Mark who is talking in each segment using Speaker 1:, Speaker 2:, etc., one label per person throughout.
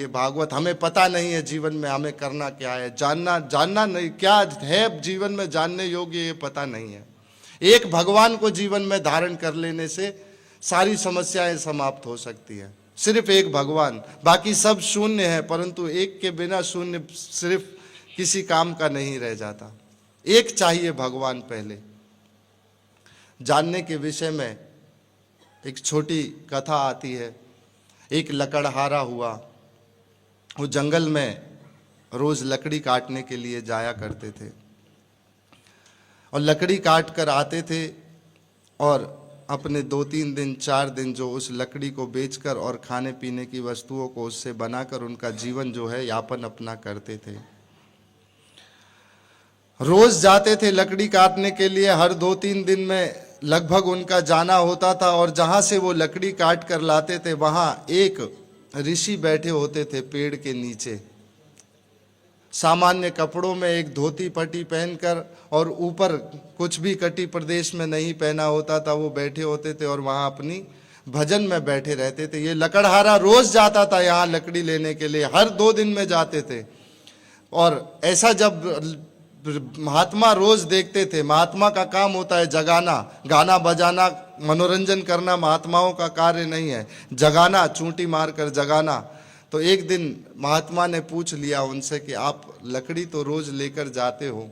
Speaker 1: ये भागवत, हमें पता नहीं है जीवन में हमें करना क्या है, जानना नहीं क्या है जीवन में जानने योग्य, ये पता नहीं है। एक भगवान को जीवन में धारण कर लेने से सारी समस्याएं समाप्त हो सकती है। सिर्फ एक भगवान, बाकी सब शून्य है, परंतु एक के बिना शून्य सिर्फ किसी काम का नहीं रह जाता। एक चाहिए भगवान। पहले जानने के विषय में एक छोटी कथा आती है। एक लकड़हारा हुआ, वो जंगल में रोज लकड़ी काटने के लिए जाया करते थे और लकड़ी काट कर आते थे और अपने 2-3 दिन 4 दिन जो उस लकड़ी को बेचकर और खाने पीने की वस्तुओं को उससे बनाकर उनका जीवन जो है यापन अपना करते थे। रोज जाते थे लकड़ी काटने के लिए, हर 2-3 दिन में लगभग उनका जाना होता था और जहां से वो लकड़ी काट कर लाते थे वहां एक ऋषि बैठे होते थे पेड़ के नीचे, सामान्य कपड़ों में, एक धोती पट्टी पहनकर, और ऊपर कुछ भी कटी प्रदेश में नहीं पहना होता था। वो बैठे होते थे और वहां अपनी भजन में बैठे रहते थे। ये लकड़हारा रोज जाता था यहाँ लकड़ी लेने के लिए, हर 2 दिन में जाते थे। और ऐसा जब महात्मा रोज देखते थे, महात्मा का काम होता है जगाना, गाना बजाना, मनोरंजन करना महात्माओं का कार्य नहीं है, जगाना, चूंटी मारकर जगाना। तो एक दिन महात्मा ने पूछ लिया उनसे कि आप लकड़ी तो रोज लेकर जाते हो,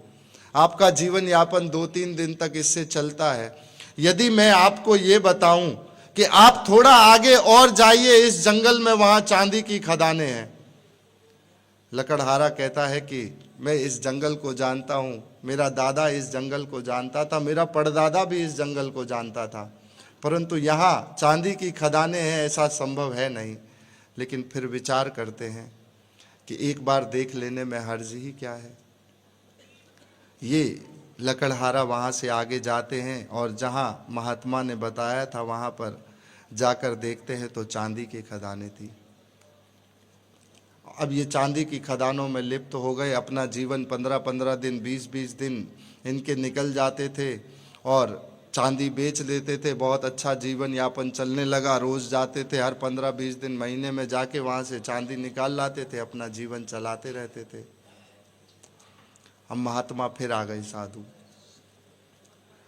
Speaker 1: आपका जीवन यापन 2-3 दिन तक इससे चलता है, यदि मैं आपको ये बताऊं कि आप थोड़ा आगे और जाइए इस जंगल में, वहां चांदी की खदानें हैं। लकड़हारा कहता है कि मैं इस जंगल को जानता हूँ, मेरा दादा इस जंगल को जानता था, मेरा परदादा भी इस जंगल को जानता था, परंतु यहाँ चांदी की खदानें हैं ऐसा संभव है नहीं। लेकिन फिर विचार करते हैं कि एक बार देख लेने में हर्ज ही क्या है। ये लकड़हारा वहाँ से आगे जाते हैं और जहाँ महात्मा ने बताया था वहाँ पर जाकर देखते हैं तो चांदी की खदानें थी। अब ये चांदी की खदानों में लिप्त हो गए, अपना जीवन 15-15 दिन, 20-20 दिन इनके निकल जाते थे और चांदी बेच देते थे। बहुत अच्छा जीवन यापन चलने लगा, रोज़ जाते थे, हर 15-20 दिन, महीने में जाके वहाँ से चांदी निकाल लाते थे, अपना जीवन चलाते रहते थे। अब महात्मा फिर आ गए साधु।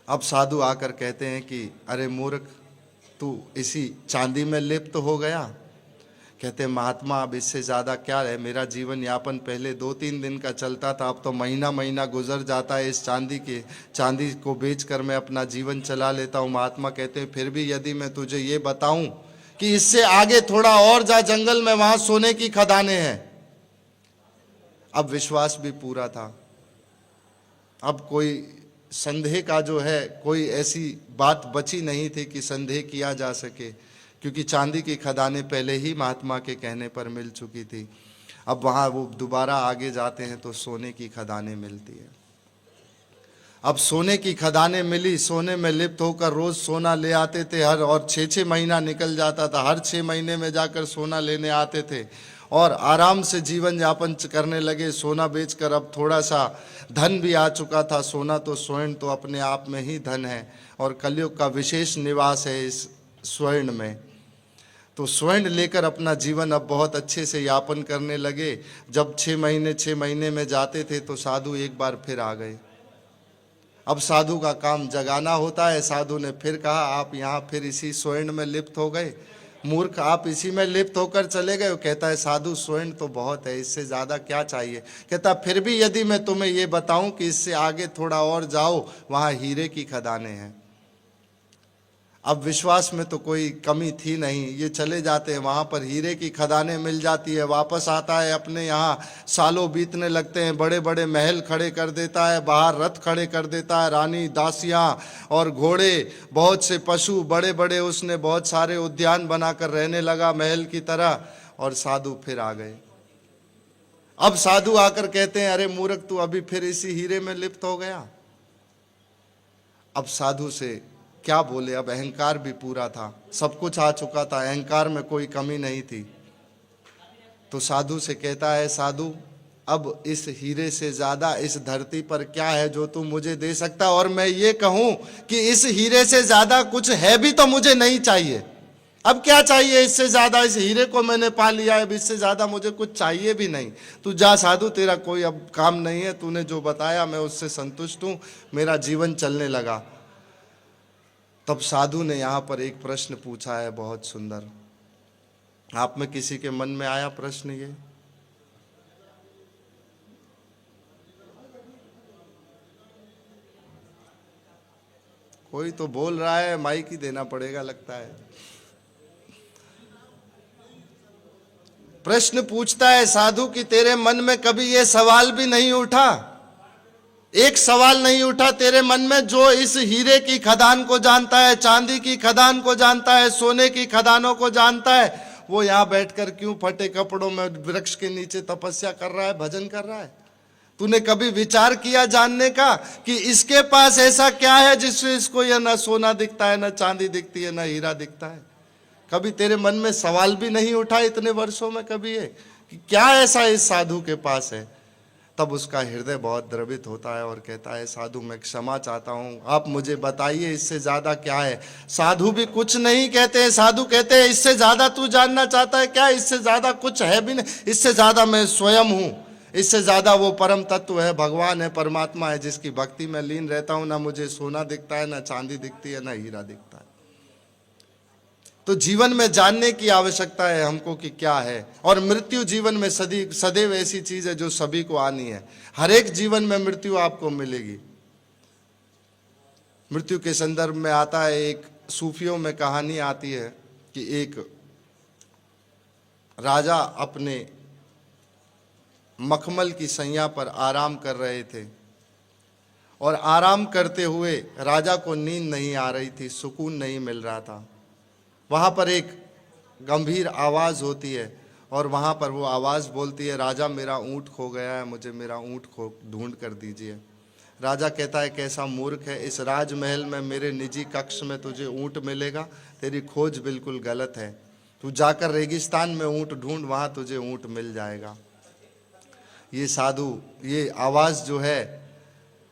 Speaker 1: अब साधु आकर कहते हैं कि अरे मूर्ख, तू इसी चांदी में लिप्त हो गया। कहते हैं महात्मा अब इससे ज़्यादा क्या है, मेरा जीवन यापन पहले 2-3 दिन का चलता था, अब तो महीना महीना गुजर जाता है, इस चांदी को बेचकर मैं अपना जीवन चला लेता हूँ। महात्मा कहते हैं फिर भी यदि मैं तुझे ये बताऊं कि इससे आगे थोड़ा और जा जंगल में, वहाँ सोने की खदानें हैं। अब विश्वास भी पूरा था, अब कोई संदेह का जो है कोई ऐसी बात बची नहीं थी कि संदेह किया जा सके, क्योंकि चांदी की खदानें पहले ही महात्मा के कहने पर मिल चुकी थी। अब वहाँ वो दोबारा आगे जाते हैं तो सोने की खदानें मिलती है। अब सोने की खदानें मिली, सोने में लिप्त होकर रोज सोना ले आते थे, हर और 6-6 महीना निकल जाता था, हर 6 महीने में जाकर सोना लेने आते थे और आराम से जीवन यापन करने लगे। सोना बेचकर अब थोड़ा सा धन भी आ चुका था। सोना तो स्वर्ण तो अपने आप में ही धन है और कलयुग का विशेष निवास है इस स्वर्ण में। तो स्वर्ण लेकर अपना जीवन अब बहुत अच्छे से यापन करने लगे। जब 6 महीने में जाते थे तो साधु एक बार फिर आ गए। अब साधु का काम जगाना होता है। साधु ने फिर कहा आप यहाँ फिर इसी स्वर्ण में लिप्त हो गए, मूर्ख आप इसी में लिप्त होकर चले गए। कहता है साधु स्वर्ण तो बहुत है, इससे ज़्यादा क्या चाहिए। कहता फिर भी यदि मैं तुम्हें ये बताऊं कि इससे आगे थोड़ा और जाओ, वहाँ हीरे की खदानें हैं। अब विश्वास में तो कोई कमी थी नहीं, ये चले जाते हैं, वहाँ पर हीरे की खदानें मिल जाती है। वापस आता है अपने यहाँ, सालों बीतने लगते हैं, बड़े बड़े महल खड़े कर देता है, बाहर रथ खड़े कर देता है, रानी दासियाँ और घोड़े, बहुत से पशु बड़े बड़े, उसने बहुत सारे उद्यान बनाकर रहने लगा महल की तरह। और साधु फिर आ गए। अब साधु आकर कहते हैं अरे मूर्ख तू अभी फिर इसी हीरे में लिप्त हो गया। अब साधु से क्या बोले, अब अहंकार भी पूरा था, सब कुछ आ चुका था, अहंकार में कोई कमी नहीं थी। तो साधु से कहता है साधु अब इस हीरे से ज़्यादा इस धरती पर क्या है जो तू मुझे दे सकता, और मैं ये कहूँ कि इस हीरे से ज़्यादा कुछ है भी तो मुझे नहीं चाहिए। अब क्या चाहिए इससे ज्यादा? इस हीरे को मैंने पा लिया है, अब इससे ज्यादा मुझे कुछ चाहिए भी नहीं। तू जा साधु, तेरा कोई अब काम नहीं है, तूने जो बताया मैं उससे संतुष्ट हूं, मेरा जीवन चलने लगा। तब साधु ने यहाँ पर एक प्रश्न पूछा है बहुत सुंदर। आप में किसी के मन में आया प्रश्न ये? कोई तो बोल रहा है, माइक ही देना पड़ेगा लगता है। प्रश्न पूछता है साधु कि तेरे मन में कभी ये सवाल भी नहीं उठा, एक सवाल नहीं उठा तेरे मन में, जो इस हीरे की खदान को जानता है, चांदी की खदान को जानता है, सोने की खदानों को जानता है, वो यहाँ बैठकर क्यों फटे कपड़ों में वृक्ष के नीचे तपस्या कर रहा है, भजन कर रहा है? तूने कभी विचार किया जानने का कि इसके पास ऐसा क्या है जिससे इसको यह ना सोना दिखता है, ना चांदी दिखती है, ना हीरा दिखता है? कभी तेरे मन में सवाल भी नहीं उठा इतने वर्षों में कभी ये कि क्या ऐसा इस साधु के पास है? तब उसका हृदय बहुत द्रवित होता है और कहता है, साधु मैं क्षमा चाहता हूँ, आप मुझे बताइए इससे ज्यादा क्या है? साधु भी कुछ नहीं कहते हैं, साधु कहते हैं इससे ज्यादा तू जानना चाहता है क्या? इससे ज्यादा कुछ है भी नहीं, इससे ज्यादा मैं स्वयं हूँ, इससे ज्यादा वो परम तत्व है, भगवान है, परमात्मा है, जिसकी भक्ति में लीन रहता हूँ। ना मुझे सोना दिखता है, ना चांदी दिखती है, ना हीरा दिखता है। तो जीवन में जानने की आवश्यकता है हमको कि क्या है। और मृत्यु जीवन में सदैव ऐसी चीज है जो सभी को आनी है। हर एक जीवन में मृत्यु आपको मिलेगी। मृत्यु के संदर्भ में आता है, एक सूफियों में कहानी आती है कि एक राजा अपने मखमल की सैया पर आराम कर रहे थे और आराम करते हुए राजा को नींद नहीं आ रही थी, सुकून नहीं मिल रहा था। वहाँ पर एक गंभीर आवाज़ होती है और वहाँ पर वो आवाज़ बोलती है, राजा मेरा ऊँट खो गया है, मुझे मेरा ऊँट खो ढूंढ कर दीजिए। राजा कहता है, कैसा मूर्ख है, इस राजमहल में मेरे निजी कक्ष में तुझे ऊँट मिलेगा? तेरी खोज बिल्कुल गलत है, तू जाकर रेगिस्तान में ऊँट ढूंढ, वहाँ तुझे ऊँट मिल जाएगा। ये साधु, ये आवाज़ जो है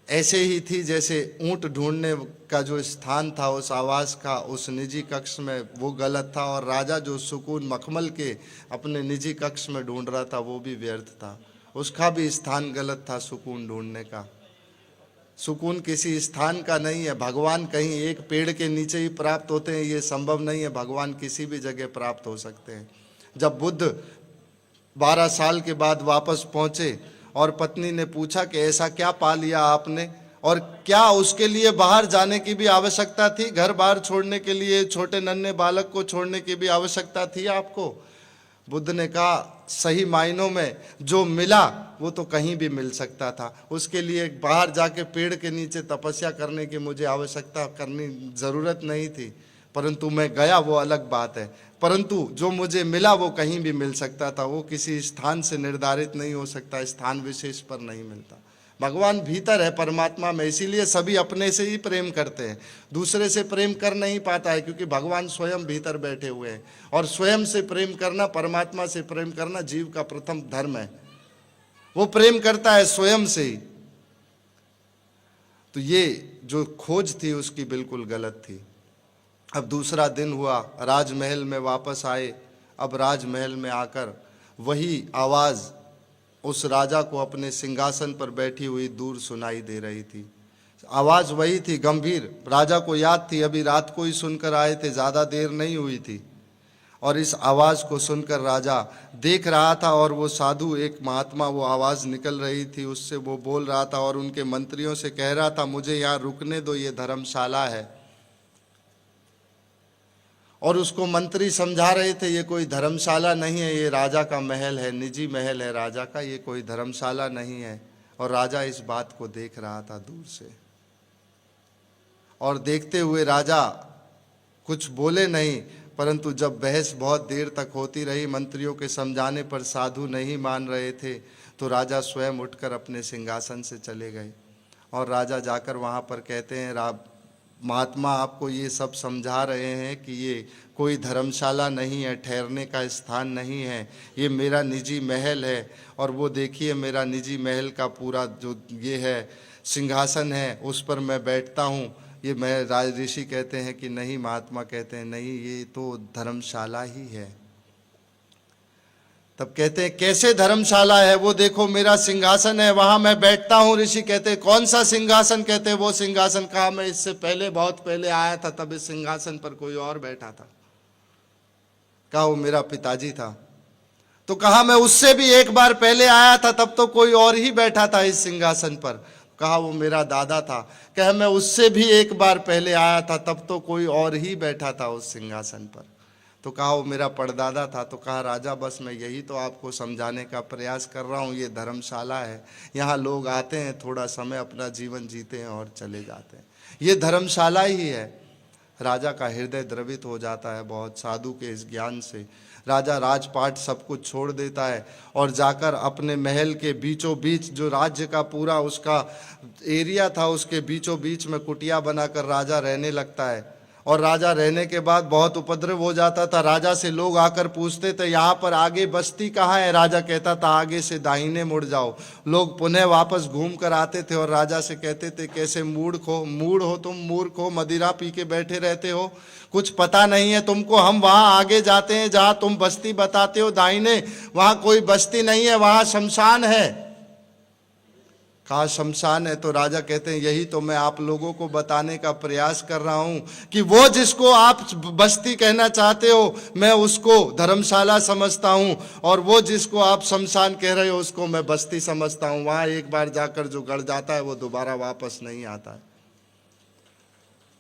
Speaker 1: ऐसे ही थी जैसे ऊँट ढूंढने का जो स्थान था, उस आवाज़ का उस निजी कक्ष में वो गलत था, और राजा जो सुकून मखमल के अपने निजी कक्ष में ढूंढ रहा था वो भी व्यर्थ था, उसका भी स्थान गलत था। सुकून ढूंढने का, सुकून किसी स्थान का नहीं है। भगवान कहीं एक पेड़ के नीचे ही प्राप्त होते हैं ये संभव नहीं है, भगवान किसी भी जगह प्राप्त हो सकते हैं। जब बुद्ध 12 साल के बाद वापस पहुँचे और पत्नी ने पूछा कि ऐसा क्या पा लिया आपने, और क्या उसके लिए बाहर जाने की भी आवश्यकता थी, घर बाहर छोड़ने के लिए, छोटे नन्हे बालक को छोड़ने की भी आवश्यकता थी आपको? बुद्ध ने कहा, सही मायनों में जो मिला वो तो कहीं भी मिल सकता था, उसके लिए बाहर जाके पेड़ के नीचे तपस्या करने की मुझे आवश्यकता करनी ज़रूरत नहीं थी, परंतु मैं गया वो अलग बात है। परंतु जो मुझे मिला वो कहीं भी मिल सकता था, वो किसी स्थान से निर्धारित नहीं हो सकता, स्थान विशेष पर नहीं मिलता। भगवान भीतर है परमात्मा में, इसीलिए सभी अपने से ही प्रेम करते हैं, दूसरे से प्रेम कर नहीं पाता है, क्योंकि भगवान स्वयं भीतर बैठे हुए हैं। और स्वयं से प्रेम करना, परमात्मा से प्रेम करना जीव का प्रथम धर्म है। वो प्रेम करता है स्वयं से ही। तो ये जो खोज थी उसकी बिल्कुल गलत थी। अब दूसरा दिन हुआ, राजमहल में वापस आए। अब राजमहल में आकर वही आवाज़ उस राजा को अपने सिंहासन पर बैठी हुई दूर सुनाई दे रही थी। आवाज़ वही थी, गंभीर। राजा को याद थी, अभी रात को ही सुनकर आए थे, ज़्यादा देर नहीं हुई थी। और इस आवाज़ को सुनकर राजा देख रहा था, और वो साधु, एक महात्मा, वो आवाज़ निकल रही थी उससे, वो बोल रहा था और उनके मंत्रियों से कह रहा था, मुझे यहाँ रुकने दो, ये धर्मशाला है। और उसको मंत्री समझा रहे थे, ये कोई धर्मशाला नहीं है, ये राजा का महल है, निजी महल है राजा का, ये कोई धर्मशाला नहीं है। और राजा इस बात को देख रहा था दूर से, और देखते हुए राजा कुछ बोले नहीं। परंतु जब बहस बहुत देर तक होती रही, मंत्रियों के समझाने पर साधु नहीं मान रहे थे, तो राजा स्वयं उठकर अपने सिंहासन से चले गए। और राजा जाकर वहाँ पर कहते हैं, महात्मा आपको ये सब समझा रहे हैं कि ये कोई धर्मशाला नहीं है, ठहरने का स्थान नहीं है, ये मेरा निजी महल है। और वो देखिए, मेरा निजी महल का पूरा जो ये है सिंहासन है, उस पर मैं बैठता हूँ। ये मैं राज ऋषि कहते हैं कि नहीं, महात्मा कहते हैं नहीं, ये तो धर्मशाला ही है। तब कहते हैं कैसे धर्मशाला है? वो देखो मेरा सिंहासन है, वहां मैं बैठता हूँ। ऋषि कहते हैं कौन सा सिंहासन? कहते हैं वो सिंहासन। कहा मैं इससे पहले बहुत पहले आया था, तब इस सिंहासन पर कोई और बैठा था। कहा वो मेरा पिताजी था। तो कहा मैं उससे भी एक बार पहले आया था, तब तो कोई और ही बैठा था इस सिंहासन पर। कहा वो मेरा दादा था। कहा मैं उससे भी एक बार पहले आया था, तब तो कोई और ही बैठा था उस सिंहासन पर। तो कहा वो मेरा परदादा था। तो कहा राजा बस मैं यही तो आपको समझाने का प्रयास कर रहा हूँ, ये धर्मशाला है, यहाँ लोग आते हैं, थोड़ा समय अपना जीवन जीते हैं और चले जाते हैं, ये धर्मशाला ही है। राजा का हृदय द्रवित हो जाता है बहुत साधु के इस ज्ञान से। राजा राजपाट सब कुछ छोड़ देता है और जाकर अपने महल के बीचों बीच, जो राज्य का पूरा उसका एरिया था, उसके बीचों बीच में कुटिया बनाकर राजा रहने लगता है। और राजा रहने के बाद बहुत उपद्रव हो जाता था। राजा से लोग आकर पूछते थे यहाँ पर आगे बस्ती कहाँ है? राजा कहता था आगे से दाहिने मुड़ जाओ। लोग पुनः वापस घूम कर आते थे और राजा से कहते थे कैसे मूढ़ हो तुम, मूर्ख हो, मदिरा पी के बैठे रहते हो, कुछ पता नहीं है तुमको। हम वहाँ आगे जाते हैं जहाँ तुम बस्ती बताते हो दाहिने, वहाँ कोई बस्ती नहीं है, वहाँ शमशान है। कहा शमशान है? तो राजा कहते हैं यही तो मैं आप लोगों को बताने का प्रयास कर रहा हूं कि वो जिसको आप बस्ती कहना चाहते हो मैं उसको धर्मशाला समझता हूं, और वो जिसको आप शमशान कह रहे हो उसको मैं बस्ती समझता हूं। वहां एक बार जाकर जो गड़ जाता है वो दोबारा वापस नहीं आता है।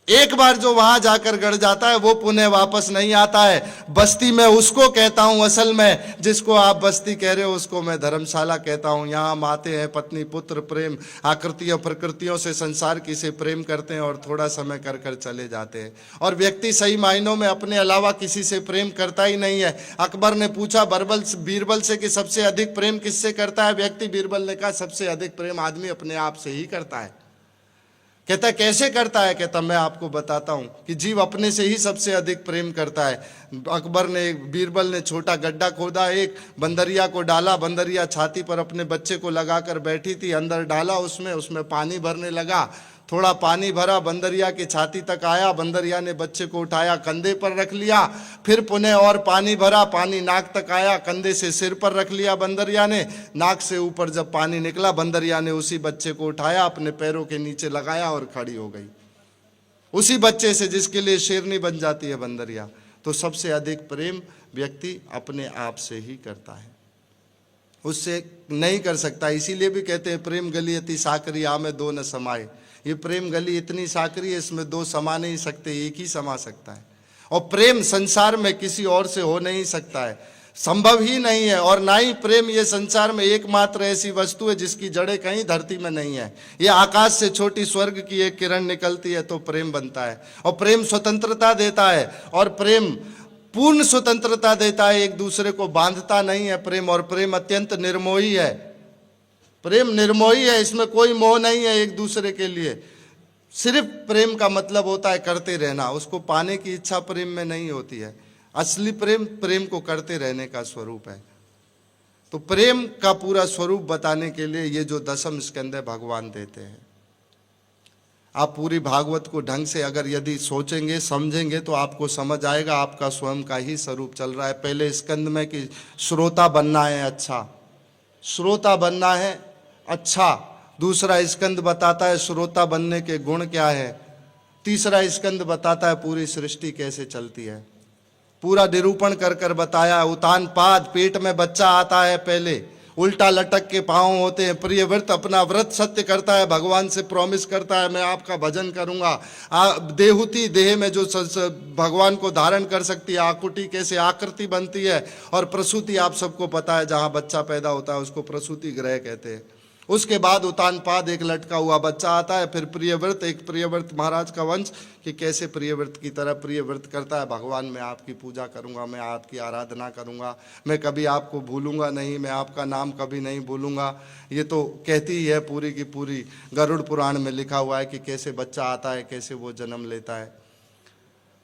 Speaker 1: एक बार जो वहां जाकर गड़ जाता है वो पुनः वापस नहीं आता है। बस्ती में उसको कहता हूं, असल में जिसको आप बस्ती कह रहे हो उसको मैं धर्मशाला कहता हूं। यहाँ हम आते हैं, पत्नी पुत्र प्रेम, आकृतियों प्रकृतियों से संसार की से प्रेम करते हैं और थोड़ा समय कर कर चले जाते हैं। और व्यक्ति सही मायनों में अपने अलावा किसी से प्रेम करता ही नहीं है। अकबर ने पूछा बीरबल से कि सबसे अधिक प्रेम किससे करता है व्यक्ति? बीरबल ने कहा सबसे अधिक प्रेम आदमी अपने आप से ही करता है। कहता है कैसे करता है? कहता मैं आपको बताता हूं कि जीव अपने से ही सबसे अधिक प्रेम करता है। बीरबल ने छोटा गड्ढा खोदा, एक बंदरिया को डाला, बंदरिया छाती पर अपने बच्चे को लगाकर बैठी थी, अंदर डाला उसमें पानी भरने लगा। थोड़ा पानी भरा, बंदरिया की छाती तक आया, बंदरिया ने बच्चे को उठाया, कंधे पर रख लिया। फिर पुनः और पानी भरा, पानी नाक तक आया, कंधे से सिर पर रख लिया बंदरिया ने। नाक से ऊपर जब पानी निकला, बंदरिया ने उसी बच्चे को उठाया, अपने पैरों के नीचे लगाया और खड़ी हो गई, उसी बच्चे से जिसके लिए शेरनी बन जाती है बंदरिया। तो सबसे अधिक प्रेम व्यक्ति अपने आप से ही करता है, उससे नहीं कर सकता। इसीलिए भी कहते हैं प्रेम गली अति साकरी, आ में दो न समाये। ये प्रेम गली इतनी साकरी है, इसमें दो समा नहीं सकते, एक ही समा सकता है। और प्रेम संसार में किसी और से हो नहीं सकता है, संभव ही नहीं है। और ना ही प्रेम ये संसार में एकमात्र ऐसी वस्तु है जिसकी जड़ें कहीं धरती में नहीं है। ये आकाश से छोटी स्वर्ग की एक किरण निकलती है तो प्रेम बनता है। और प्रेम स्वतंत्रता देता है, और प्रेम पूर्ण स्वतंत्रता देता है, एक दूसरे को बांधता नहीं है प्रेम। और प्रेम अत्यंत निर्मोही है, प्रेम निर्मोही है, इसमें कोई मोह नहीं है एक दूसरे के लिए। सिर्फ प्रेम का मतलब होता है करते रहना, उसको पाने की इच्छा प्रेम में नहीं होती है। असली प्रेम प्रेम को करते रहने का स्वरूप है। तो प्रेम का पूरा स्वरूप बताने के लिए ये जो दशम स्कंद भगवान देते हैं, आप पूरी भागवत को ढंग से अगर यदि सोचेंगे समझेंगे तो आपको समझ आएगा आपका स्वयं का ही स्वरूप चल रहा है। पहले स्कंद में कि श्रोता बनना है, अच्छा श्रोता बनना है, अच्छा। दूसरा स्कंद बताता है श्रोता बनने के गुण क्या है। तीसरा स्कंद बताता है पूरी सृष्टि कैसे चलती है, पूरा निरूपण कर कर बताया। उतान पाद, पेट में बच्चा आता है, पहले उल्टा लटक के पांव होते हैं। प्रिय व्रत अपना व्रत सत्य करता है, भगवान से प्रॉमिस करता है मैं आपका भजन करूंगा। देहुति, देह में जो भगवान को धारण कर सकती है, आकुति कैसे आकृति बनती है। और प्रसूति आप सबको पता है, जहां बच्चा पैदा होता है उसको प्रसूति गृह कहते हैं। उसके बाद उतानपाद, एक लटका हुआ बच्चा आता है। फिर प्रियव्रत, एक प्रियव्रत महाराज का वंश कि कैसे प्रियव्रत की तरह प्रियव्रत करता है, भगवान मैं आपकी पूजा करूंगा, मैं आपकी आराधना करूंगा, मैं कभी आपको भूलूंगा नहीं, मैं आपका नाम कभी नहीं भूलूंगा। ये तो कहती ही है पूरी की पूरी, गरुड़ पुराण में लिखा हुआ है कि कैसे बच्चा आता है, कैसे वो जन्म लेता है।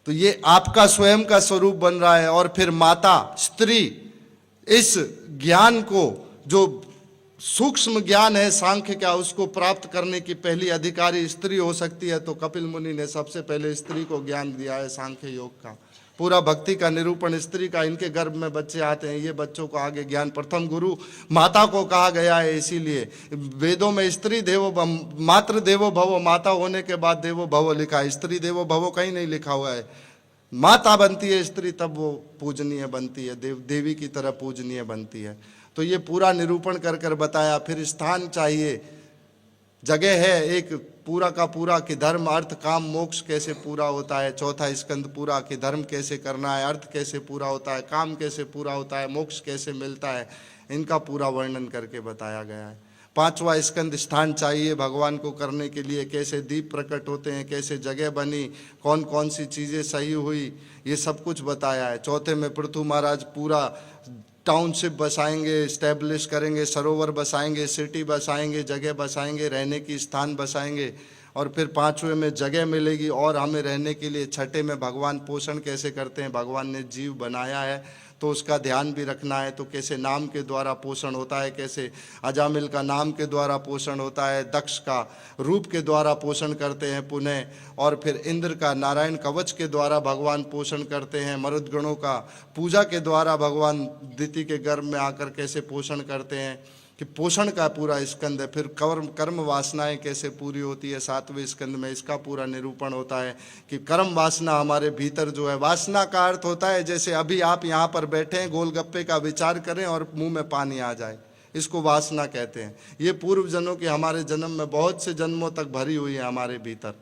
Speaker 1: तो ये आपका स्वयं का स्वरूप बन रहा है। और फिर माता, स्त्री, इस ज्ञान को जो सूक्ष्म ज्ञान है सांख्य का, उसको प्राप्त करने की पहली अधिकारी स्त्री हो सकती है। तो कपिल मुनि ने सबसे पहले स्त्री को ज्ञान दिया है सांख्य योग का। पूरा भक्ति का निरूपण स्त्री का, इनके गर्भ में बच्चे आते हैं, ये बच्चों को आगे ज्ञान, प्रथम गुरु माता को कहा गया है। इसीलिए वेदों में स्त्री देवो मातृ देवो भवो, माता होने के बाद देवो भवो लिखा है, स्त्री देवो भवो कहीं नहीं लिखा हुआ है। माता बनती है स्त्री तब वो पूजनीय बनती है, देवी की तरह पूजनीय बनती है। तो ये पूरा निरूपण कर कर बताया। फिर स्थान चाहिए, जगह है एक पूरा का पूरा कि धर्म अर्थ काम मोक्ष कैसे पूरा होता है। चौथा स्कंद पूरा कि धर्म कैसे करना है, अर्थ कैसे पूरा होता है, काम कैसे पूरा होता है, मोक्ष कैसे मिलता है, इनका पूरा वर्णन करके बताया गया है। पांचवा स्कंद स्थान चाहिए भगवान को करने के लिए, कैसे दीप प्रकट होते हैं, कैसे जगह बनी, कौन कौन सी चीज़ें सही हुई, ये सब कुछ बताया है। चौथे में पृथु महाराज पूरा टाउनशिप बसाएंगे, स्टैब्लिश करेंगे, सरोवर बसाएंगे, सिटी बसाएंगे, जगह बसाएंगे, रहने की स्थान बसाएंगे। और फिर पांचवें में जगह मिलेगी और हमें रहने के लिए। छठे में भगवान पोषण कैसे करते हैं, भगवान ने जीव बनाया है तो उसका ध्यान भी रखना है। तो कैसे नाम के द्वारा पोषण होता है, कैसे अजामिल का नाम के द्वारा पोषण होता है, दक्ष का रूप के द्वारा पोषण करते हैं पुनः, और फिर इंद्र का नारायण कवच के द्वारा भगवान पोषण करते हैं, मरुदगणों का पूजा के द्वारा भगवान दिति के गर्भ में आकर कैसे पोषण करते हैं, कि पोषण का पूरा स्कंद है। फिर कर्म वासनाएं कैसे पूरी होती है, सातवें स्कंद में इसका पूरा निरूपण होता है कि कर्म वासना हमारे भीतर जो है, वासना का अर्थ होता है जैसे अभी आप यहाँ पर बैठे हैं, गोलगप्पे का विचार करें और मुंह में पानी आ जाए, इसको वासना कहते हैं। ये पूर्व जन्मों के हमारे जन्म में बहुत से जन्मों तक भरी हुई है हमारे भीतर,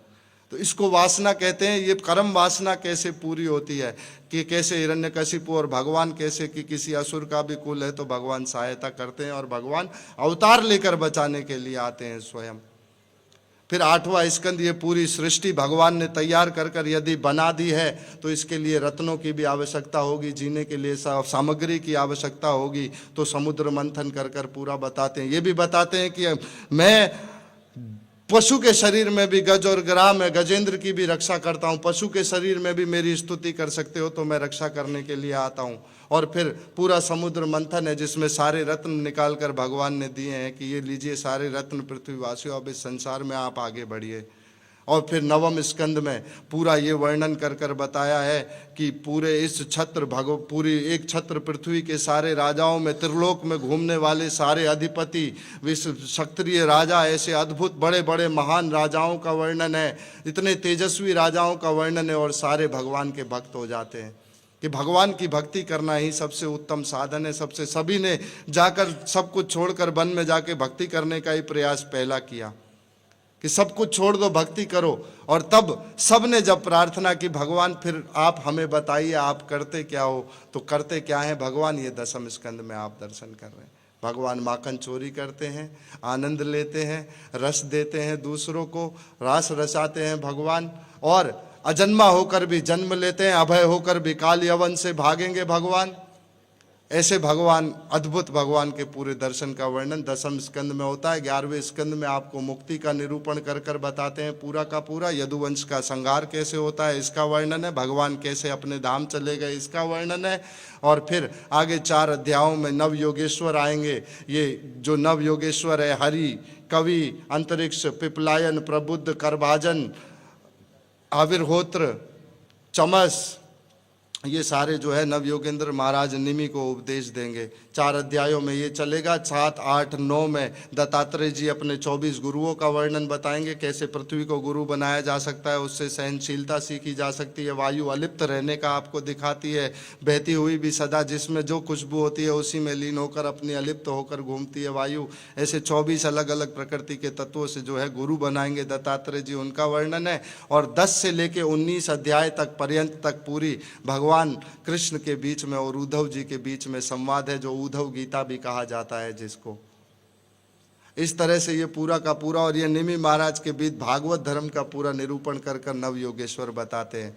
Speaker 1: तो इसको वासना कहते हैं। ये कर्म वासना कैसे पूरी होती है कि कैसे हिरण्यकशिपु और भगवान कैसे कि किसी असुर का भी कुल है तो भगवान सहायता करते हैं और भगवान अवतार लेकर बचाने के लिए आते हैं स्वयं। फिर आठवां स्कंद, ये पूरी सृष्टि भगवान ने तैयार कर कर यदि बना दी है तो इसके लिए रत्नों की भी आवश्यकता होगी, जीने के लिए सामग्री की आवश्यकता होगी। तो समुद्र मंथन कर कर पूरा बताते हैं। ये भी बताते हैं कि मैं पशु के शरीर में भी गज और ग्राम है, गजेंद्र की भी रक्षा करता हूँ, पशु के शरीर में भी मेरी स्तुति कर सकते हो तो मैं रक्षा करने के लिए आता हूँ। और फिर पूरा समुद्र मंथन है जिसमें सारे रत्न निकाल कर भगवान ने दिए हैं कि ये लीजिए सारे रत्न पृथ्वीवासियों, अब इस संसार में आप आगे बढ़िए। और फिर नवम स्कंद में पूरा ये वर्णन कर कर बताया है कि पूरे इस छत्र पूरी एक छत्र पृथ्वी के सारे राजाओं में, त्रिलोक में घूमने वाले सारे अधिपति, विश्व क्षत्रिय राजा, ऐसे अद्भुत बड़े बड़े महान राजाओं का वर्णन है, इतने तेजस्वी राजाओं का वर्णन है, और सारे भगवान के भक्त हो जाते हैं कि भगवान की भक्ति करना ही सबसे उत्तम साधन है। सभी ने जाकर सब कुछ छोड़कर वन में जाके भक्ति करने का ही प्रयास पहला किया कि सब कुछ छोड़ दो, भक्ति करो। और तब सब ने जब प्रार्थना की भगवान फिर आप हमें बताइए आप करते क्या हो, तो करते क्या है भगवान, ये दसम स्कंद में आप दर्शन कर रहे हैं। भगवान माखन चोरी करते हैं, आनंद लेते हैं, रस देते हैं दूसरों को, रास रचाते हैं भगवान, और अजन्मा होकर भी जन्म लेते हैं, अभय होकर भी काल यवन से भागेंगे भगवान। ऐसे भगवान, अद्भुत भगवान के पूरे दर्शन का वर्णन दसम स्कंद में होता है। 11वें स्कंद में आपको मुक्ति का निरूपण कर कर बताते हैं पूरा का पूरा। यदुवंश का संहार कैसे होता है इसका वर्णन है, भगवान कैसे अपने धाम चले गए इसका वर्णन है। और फिर आगे 4 अध्यायों में नव योगेश्वर आएंगे। ये जो नव योगेश्वर है, हरि, कवि, अंतरिक्ष, पिपलायन, प्रबुद्ध, करभाजन, आविर्होत्र, चमस, ये सारे जो है नव योगेंद्र महाराज निमि को उपदेश देंगे। 4 अध्यायों में ये चलेगा। 7, 8, 9 में दत्तात्रेय जी अपने 24 गुरुओं का वर्णन बताएंगे, कैसे पृथ्वी को गुरु बनाया जा सकता है, उससे सहनशीलता सीखी जा सकती है, वायु अलिप्त रहने का आपको दिखाती है, बहती हुई भी सदा जिसमें जो खुशबू होती है उसी में लीन होकर अपनी अलिप्त होकर घूमती है वायु। ऐसे 24 अलग अलग प्रकृति के तत्वों से जो है गुरु बनाएंगे दत्तात्रेय जी, उनका वर्णन है। और 10 से लेके 19 अध्याय तक पर्यंत तक पूरी भगवान कृष्ण के बीच में और उद्धव जी के बीच में संवाद है, जो उद्धव गीता भी कहा जाता है जिसको। इस तरह से ये पूरा का पूरा, और ये निमि महाराज के बीच भागवत धर्म का पूरा निरूपण कर कर नव योगेश्वर बताते हैं।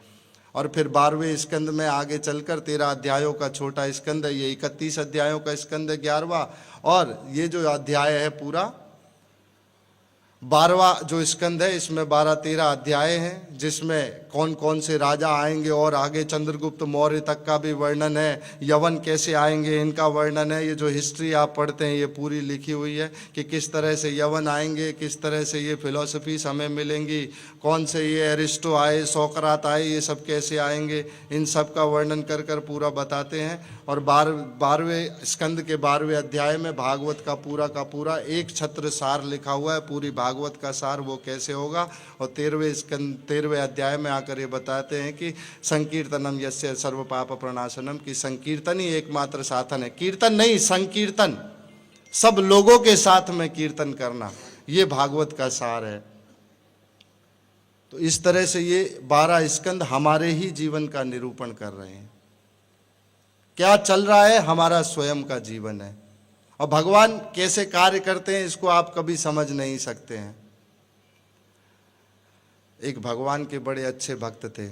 Speaker 1: और फिर 12वें स्कंद में आगे चलकर 13 अध्यायों का छोटा स्कंद है, ये 31 अध्यायों का स्कंद है 11वां। और ये जो अध्याय है पूरा 12वां जो स्कंद है इसमें 12-13 अध्याय हैं, जिसमें कौन कौन से राजा आएंगे और आगे चंद्रगुप्त मौर्य तक का भी वर्णन है, यवन कैसे आएंगे इनका वर्णन है। ये जो हिस्ट्री आप पढ़ते हैं ये पूरी लिखी हुई है कि किस तरह से यवन आएंगे, किस तरह से ये फिलॉसफीज हमें मिलेंगी, कौन से ये एरिस्टो आए, सोकरात आए, ये सब कैसे आएंगे, इन सब का वर्णन कर कर पूरा बताते हैं। और 12वें स्कंद के 12वें अध्याय में भागवत का पूरा एक छत्र सार लिखा हुआ है, पूरी भागवत का सार वो कैसे होगा। और 13वें अध्याय में आकर ये बताते हैं कि संकीर्तनम यस्य सर्व पाप प्रणाशनम, की संकीर्तन ही एकमात्र साधन है। कीर्तन नहीं, संकीर्तन, सब लोगों के साथ में कीर्तन करना, ये भागवत का सार है। तो इस तरह से ये 12 स्कंद हमारे ही जीवन का निरूपण कर रहे हैं। क्या चल रहा है, हमारा स्वयं का जीवन है। और भगवान कैसे कार्य करते हैं इसको आप कभी समझ नहीं सकते हैं। एक भगवान के बड़े अच्छे भक्त थे,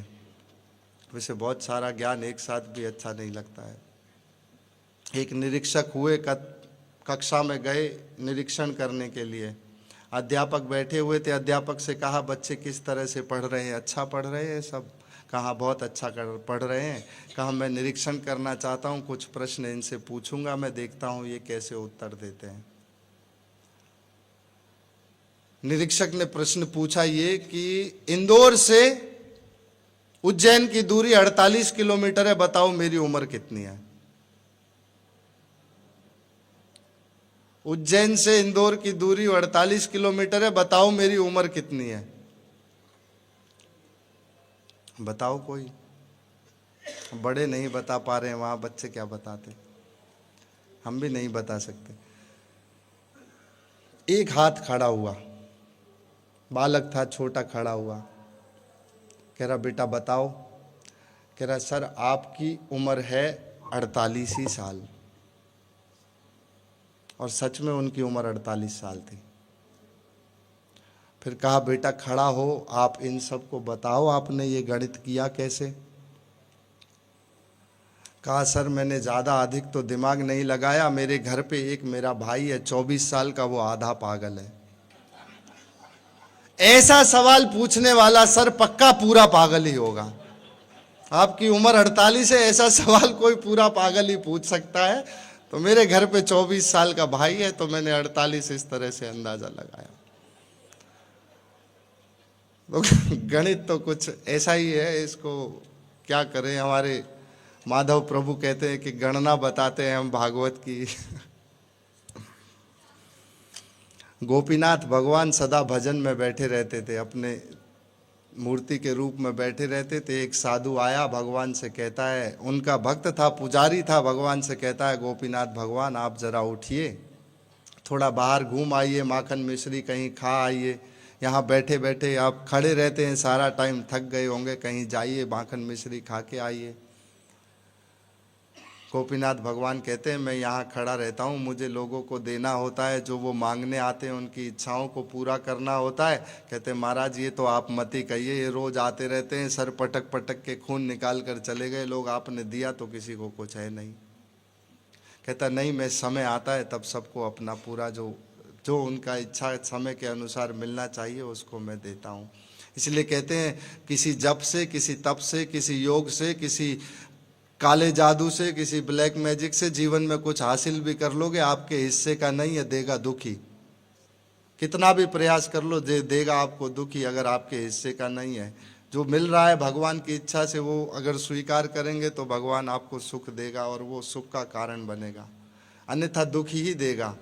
Speaker 1: वैसे बहुत सारा ज्ञान एक साथ भी अच्छा नहीं लगता है। एक निरीक्षक हुए, कक्षा में गए निरीक्षण करने के लिए। अध्यापक बैठे हुए थे, अध्यापक से कहा बच्चे किस तरह से पढ़ रहे हैं, अच्छा पढ़ रहे हैं सब? कहा बहुत अच्छा पढ़ रहे हैं। कहा मैं निरीक्षण करना चाहता हूँ, कुछ प्रश्न इनसे पूछूंगा, मैं देखता हूँ ये कैसे उत्तर देते हैं। निरीक्षक ने प्रश्न पूछा ये कि इंदौर से उज्जैन की दूरी 48 किलोमीटर है, बताओ मेरी उम्र कितनी है। उज्जैन से इंदौर की दूरी 48 किलोमीटर है, बताओ मेरी उम्र कितनी है। बताओ कोई। बड़े नहीं बता पा रहे हैं, वहां बच्चे क्या बताते, हम भी नहीं बता सकते। एक हाथ खड़ा हुआ, बालक था छोटा, खड़ा हुआ, कह रहा बेटा बताओ। कह रहा सर आपकी उम्र है 48 ही साल। और सच में उनकी उम्र 48 साल थी। फिर कहा बेटा खड़ा हो, आप इन सब को बताओ, आपने ये गणित किया कैसे। कहा सर मैंने ज़्यादा अधिक तो दिमाग नहीं लगाया, मेरे घर पे एक मेरा भाई है 24 साल का, वो आधा पागल है। ऐसा सवाल पूछने वाला सर पक्का पूरा पागल ही होगा। आपकी उम्र 48 है, ऐसा सवाल कोई पूरा पागल ही पूछ सकता है। तो मेरे घर पे 24 साल का भाई है, तो मैंने 48 इस तरह से अंदाजा लगाया। तो गणित तो कुछ ऐसा ही है, इसको क्या करें। हमारे माधव प्रभु कहते हैं कि गणना बताते हैं हम भागवत की। गोपीनाथ भगवान सदा भजन में बैठे रहते थे, अपने मूर्ति के रूप में बैठे रहते थे। एक साधु आया, भगवान से कहता है, उनका भक्त था, पुजारी था, भगवान से कहता है गोपीनाथ भगवान आप जरा उठिए, थोड़ा बाहर घूम आइए, माखन मिश्री कहीं खा आइए। यहाँ बैठे बैठे आप खड़े रहते हैं सारा टाइम, थक गए होंगे, कहीं जाइए माखन मिश्री खा के आइए। गोपीनाथ भगवान कहते हैं मैं यहाँ खड़ा रहता हूँ, मुझे लोगों को देना होता है, जो वो मांगने आते हैं उनकी इच्छाओं को पूरा करना होता है। कहते हैं महाराज ये तो आप मत ही कहिए, ये रोज आते रहते हैं, सर पटक पटक के खून निकाल कर चले गए लोग, आपने दिया तो किसी को कुछ है नहीं। कहता नहीं, मैं समय आता है तब सबको अपना पूरा जो उनका इच्छा समय के अनुसार मिलना चाहिए उसको मैं देता हूँ। इसलिए कहते हैं किसी जप से, किसी तप से, किसी योग से, किसी काले जादू से, किसी ब्लैक मैजिक से जीवन में कुछ हासिल भी कर लोगे, आपके हिस्से का नहीं है, देगा दुखी। कितना भी प्रयास कर लो देगा आपको दुखी, अगर आपके हिस्से का नहीं है। जो मिल रहा है भगवान की इच्छा से, वो अगर स्वीकार करेंगे तो भगवान आपको सुख देगा और वो सुख का कारण बनेगा, अन्यथा दुखी ही देगा।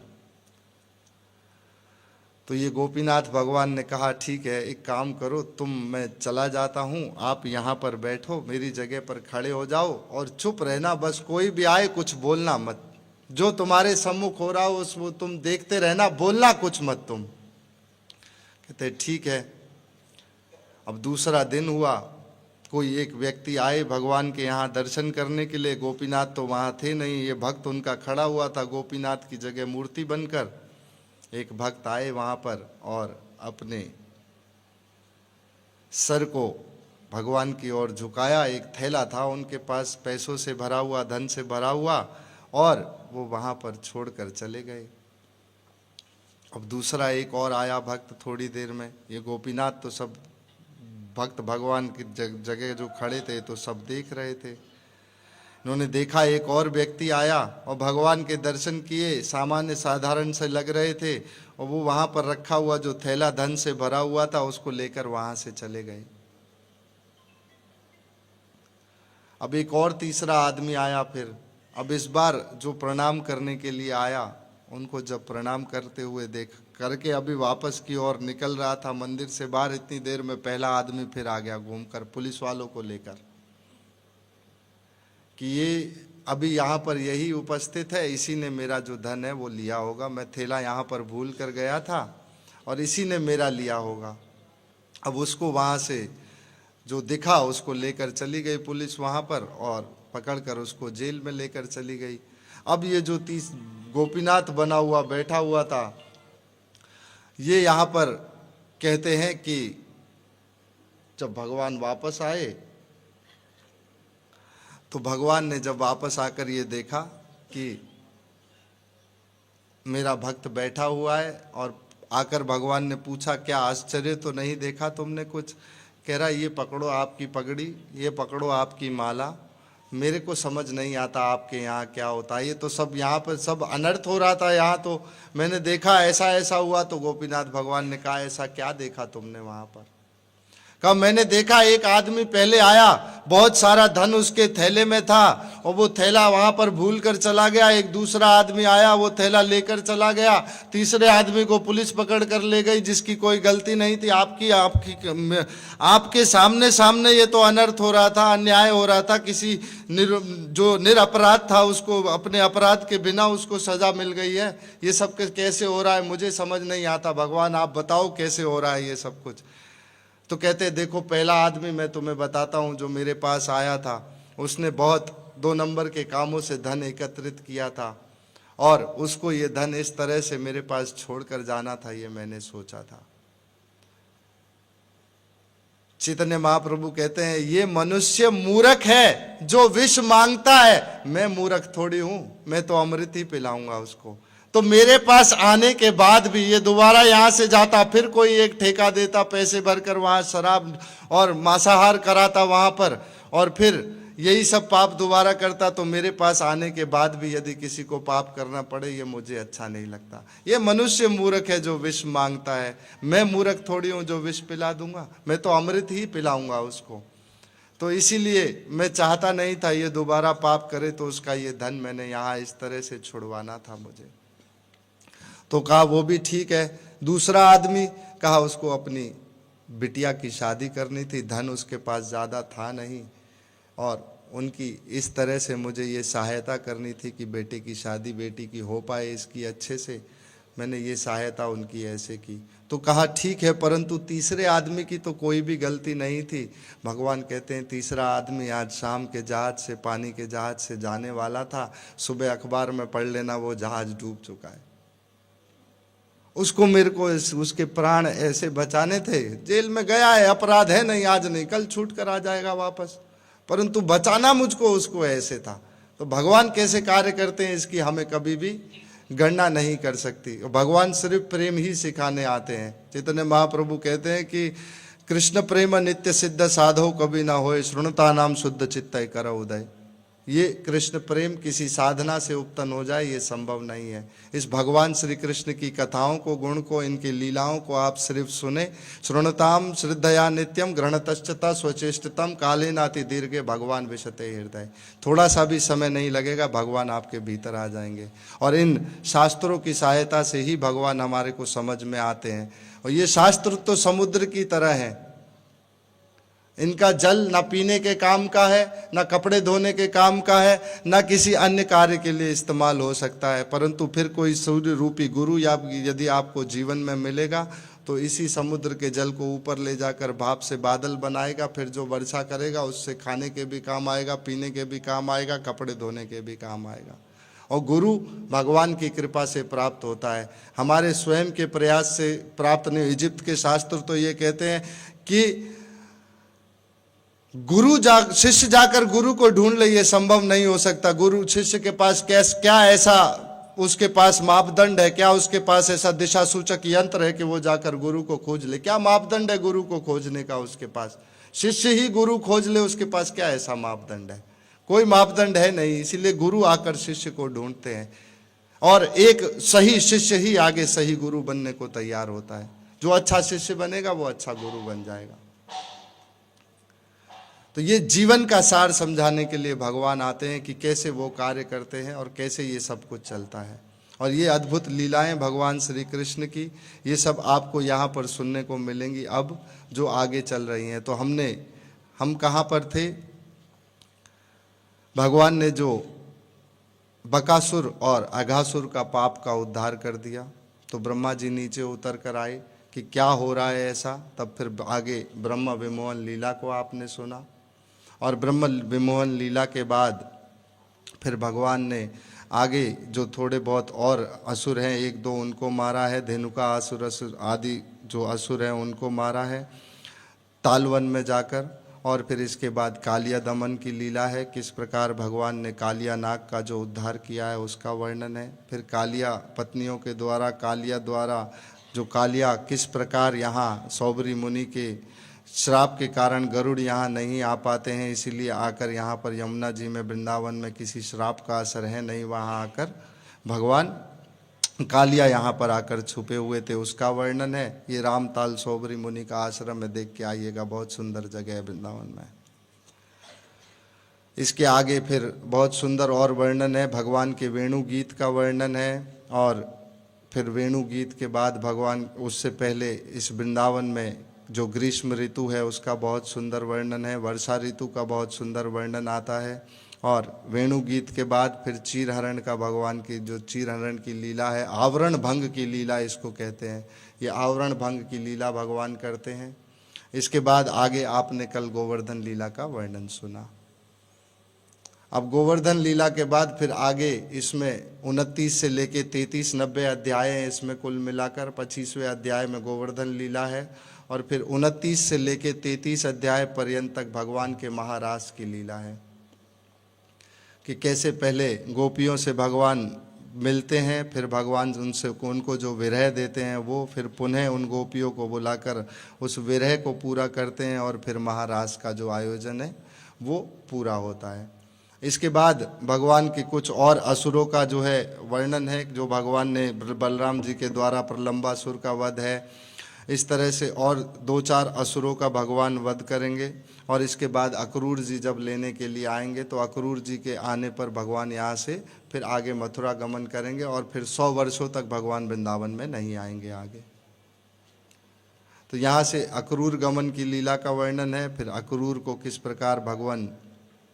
Speaker 1: तो ये गोपीनाथ भगवान ने कहा ठीक है, एक काम करो तुम, मैं चला जाता हूँ, आप यहाँ पर बैठो, मेरी जगह पर खड़े हो जाओ और चुप रहना, बस कोई भी आए कुछ बोलना मत, जो तुम्हारे सम्मुख हो रहा हो उसको तुम देखते रहना, बोलना कुछ मत तुम। कहते ठीक है। अब दूसरा दिन हुआ, कोई एक व्यक्ति आए भगवान के यहाँ दर्शन करने के लिए, गोपीनाथ तो वहाँ थे नहीं, ये भक्त उनका खड़ा हुआ था गोपीनाथ की जगह मूर्ति बनकर। एक भक्त आए वहाँ पर और अपने सर को भगवान की ओर झुकाया, एक थैला था उनके पास पैसों से भरा हुआ, धन से भरा हुआ, और वो वहाँ पर छोड़कर चले गए। अब दूसरा एक और आया भक्त थोड़ी देर में। ये गोपीनाथ तो सब भक्त भगवान की जगह जो खड़े थे तो सब देख रहे थे। इन्होंने देखा एक और व्यक्ति आया और भगवान के दर्शन किए, सामान्य साधारण से लग रहे थे, और वो वहाँ पर रखा हुआ जो थैला धन से भरा हुआ था उसको लेकर वहाँ से चले गए। अब एक और तीसरा आदमी आया फिर। अब इस बार जो प्रणाम करने के लिए आया, उनको जब प्रणाम करते हुए देख करके अभी वापस की ओर निकल रहा था मंदिर से बाहर, इतनी देर में पहला आदमी फिर आ गया घूमकर पुलिस वालों को लेकर कि ये अभी यहाँ पर यही उपस्थित है, इसी ने मेरा जो धन है वो लिया होगा। मैं थैला यहाँ पर भूल कर गया था और इसी ने मेरा लिया होगा। अब उसको वहाँ से जो दिखा उसको लेकर चली गई पुलिस वहाँ पर और पकड़कर उसको जेल में लेकर चली गई। अब ये जो गोपीनाथ बना हुआ बैठा हुआ था, ये यहाँ पर कहते हैं कि जब भगवान वापस आए तो भगवान ने जब वापस आकर ये देखा कि मेरा भक्त बैठा हुआ है, और आकर भगवान ने पूछा क्या आश्चर्य तो नहीं देखा तुमने कुछ? कह रहा ये पकड़ो आपकी पगड़ी, ये पकड़ो आपकी माला, मेरे को समझ नहीं आता आपके यहाँ क्या होता है। ये तो सब यहाँ पर सब अनर्थ हो रहा था, यहाँ तो मैंने देखा ऐसा ऐसा हुआ। तो गोपीनाथ भगवान ने कहा ऐसा क्या देखा तुमने वहाँ पर? कहा मैंने देखा एक आदमी पहले आया, बहुत सारा धन उसके थैले में था और वो थैला वहाँ पर भूल कर चला गया। एक दूसरा आदमी आया, वो थैला लेकर चला गया। तीसरे आदमी को पुलिस पकड़ कर ले गई जिसकी कोई गलती नहीं थी। आपके सामने सामने ये तो अनर्थ हो रहा था, अन्याय हो रहा था। किसी जो निरपराध था उसको अपने अपराध के बिना उसको सजा मिल गई है। ये सब कैसे हो रहा है मुझे समझ नहीं आता। भगवान आप बताओ कैसे हो रहा है ये सब कुछ? तो कहते देखो पहला आदमी मैं तुम्हें बताता हूँ जो मेरे पास आया था, उसने बहुत 2 नंबर के कामों से धन एकत्रित किया था और उसको ये धन इस तरह से मेरे पास छोड़कर जाना था, ये मैंने सोचा था। चैतन्य महाप्रभु कहते हैं ये मनुष्य मूर्ख है जो विष मांगता है। मैं मूर्ख थोड़ी हूं, मैं तो अमृत ही पिलाऊंगा उसको। तो मेरे पास आने के बाद भी ये दोबारा यहाँ से जाता, फिर कोई एक ठेका देता पैसे भरकर वहाँ शराब और मांसाहार कराता वहाँ पर, और फिर यही सब पाप दोबारा करता। तो मेरे पास आने के बाद भी यदि किसी को पाप करना पड़े ये मुझे अच्छा नहीं लगता। ये मनुष्य मूर्ख है जो विष मांगता है। मैं मूर्ख थोड़ी हूँ जो विष पिला दूंगा, मैं तो अमृत ही पिलाऊंगा उसको। तो इसीलिए मैं चाहता नहीं था ये दोबारा पाप करे, तो उसका ये धन मैंने यहाँ इस तरह से छुड़वाना था मुझे। तो कहा वो भी ठीक है। दूसरा आदमी कहा उसको अपनी बिटिया की शादी करनी थी, धन उसके पास ज़्यादा था नहीं, और उनकी इस तरह से मुझे ये सहायता करनी थी कि बेटे की शादी बेटी की हो पाए इसकी अच्छे से। मैंने ये सहायता उनकी ऐसे की। तो कहा ठीक है, परंतु तीसरे आदमी की तो कोई भी गलती नहीं थी। भगवान कहते हैं तीसरा आदमी आज शाम के जहाज से, पानी के जहाज से जाने वाला था। सुबह अखबार में पढ़ लेना वो जहाज डूब चुका है। उसको मेरे को उसके प्राण ऐसे बचाने थे। जेल में गया है, अपराध है नहीं, आज नहीं कल छूट कर आ जाएगा वापस, परंतु बचाना मुझको उसको ऐसे था। तो भगवान कैसे कार्य करते हैं इसकी हमें कभी भी गणना नहीं कर सकती। भगवान सिर्फ प्रेम ही सिखाने आते हैं। चैतन्य महाप्रभु कहते हैं कि कृष्ण प्रेम नित्य सिद्ध साधो कभी ना होए, श्रृणुता नाम शुद्ध चित्त कर उदय। ये कृष्ण प्रेम किसी साधना से उत्पन्न हो जाए ये संभव नहीं है। इस भगवान श्री कृष्ण की कथाओं को, गुण को, इनकी लीलाओं को आप सिर्फ सुने। श्रृणुताम श्रद्धया नित्यम ग्रहणतश्चता स्वचेष्टतम काले नाति दीर्घे भगवान विशते हृदय। थोड़ा सा भी समय नहीं लगेगा, भगवान आपके भीतर आ जाएंगे। और इन शास्त्रों की सहायता से ही भगवान हमारे को समझ में आते हैं। और ये शास्त्र तो समुद्र की तरह है, इनका जल ना पीने के काम का है, ना कपड़े धोने के काम का है, ना किसी अन्य कार्य के लिए इस्तेमाल हो सकता है। परंतु फिर कोई सूर्य रूपी गुरु या यदि आपको जीवन में मिलेगा तो इसी समुद्र के जल को ऊपर ले जाकर भाप से बादल बनाएगा, फिर जो वर्षा करेगा उससे खाने के भी काम आएगा, पीने के भी काम आएगा, कपड़े धोने के भी काम आएगा। और गुरु भगवान की कृपा से प्राप्त होता है, हमारे स्वयं के प्रयास से प्राप्त नहीं। इजिप्ट के शास्त्र तो ये कहते हैं कि शिष्य जाकर गुरु को ढूंढ ले, ये संभव नहीं हो सकता। गुरु शिष्य के पास क्या ऐसा उसके पास मापदंड है? क्या उसके पास ऐसा दिशा सूचक यंत्र है कि वो जाकर गुरु को खोज ले? क्या मापदंड है गुरु को खोजने का उसके पास? शिष्य ही गुरु खोज ले, उसके पास क्या ऐसा मापदंड है? कोई मापदंड है नहीं। इसीलिए गुरु आकर शिष्य को ढूंढते हैं, और एक सही शिष्य ही आगे सही गुरु बनने को तैयार होता है। जो अच्छा शिष्य बनेगा वो अच्छा गुरु बन जाएगा। तो ये जीवन का सार समझाने के लिए भगवान आते हैं कि कैसे वो कार्य करते हैं और कैसे ये सब कुछ चलता है। और ये अद्भुत लीलाएं भगवान श्री कृष्ण की, ये सब आपको यहाँ पर सुनने को मिलेंगी अब जो आगे चल रही हैं। तो हम कहाँ पर थे? भगवान ने जो बकासुर और अघासुर का पाप का उद्धार कर दिया, तो ब्रह्मा जी नीचे उतर कर आए कि क्या हो रहा है ऐसा। तब फिर आगे ब्रह्म विमोहन लीला को आपने सुना, और ब्रह्म विमोहन लीला के बाद फिर भगवान ने आगे जो थोड़े बहुत और असुर हैं, एक दो उनको मारा है। धेनुका असुर आदि जो असुर हैं उनको मारा है तालवन में जाकर। और फिर इसके बाद कालिया दमन की लीला है, किस प्रकार भगवान ने कालिया नाग का जो उद्धार किया है उसका वर्णन है। फिर कालिया पत्नियों के द्वारा, कालिया द्वारा जो कालिया किस प्रकार यहाँ सौबरी मुनि के श्राप के कारण गरुड़ यहाँ नहीं आ पाते हैं, इसीलिए आकर यहाँ पर यमुना जी में वृंदावन में किसी श्राप का असर है नहीं, वहाँ आकर भगवान कालिया यहाँ पर आकर छुपे हुए थे, उसका वर्णन है। ये रामताल सौबरी मुनि का आश्रम है, देख के आइएगा, बहुत सुंदर जगह है वृंदावन में। इसके आगे फिर बहुत सुंदर और वर्णन है, भगवान के वेणु गीत का वर्णन है। और फिर वेणु गीत के बाद भगवान, उससे पहले इस वृंदावन में जो ग्रीष्म ऋतु है उसका बहुत सुंदर वर्णन है, वर्षा ऋतु का बहुत सुंदर वर्णन आता है। और वेणु गीत के बाद फिर चीरहरण का, भगवान की जो चीरहरण की लीला है, आवरण भंग की लीला इसको कहते हैं। ये आवरण भंग की लीला भगवान करते हैं। इसके बाद आगे आपने कल गोवर्धन लीला का वर्णन सुना। अब गोवर्धन लीला के बाद फिर आगे इसमें 29 से लेके 33 90 अध्याय हैं इसमें कुल मिलाकर। 25वें अध्याय में गोवर्धन लीला है, और फिर 29 से लेके 33 अध्याय पर्यंत तक भगवान के महारास की लीला है कि कैसे पहले गोपियों से भगवान मिलते हैं, फिर भगवान उनको जो विरह देते हैं वो फिर पुनः उन गोपियों को बुलाकर उस विरह को पूरा करते हैं, और फिर महारास का जो आयोजन है वो पूरा होता है। इसके बाद भगवान के कुछ और असुरों का जो है वर्णन है, जो भगवान ने बलराम जी के द्वारा प्रलंबासुर का वध है, इस तरह से और 2-4 असुरों का भगवान वध करेंगे। और इसके बाद अक्रूर जी जब लेने के लिए आएंगे, तो अक्रूर जी के आने पर भगवान यहाँ से फिर आगे मथुरा गमन करेंगे, और फिर 100 वर्षों तक भगवान वृंदावन में नहीं आएंगे आगे। तो यहाँ से अक्रूर गमन की लीला का वर्णन है। फिर अक्रूर को किस प्रकार भगवान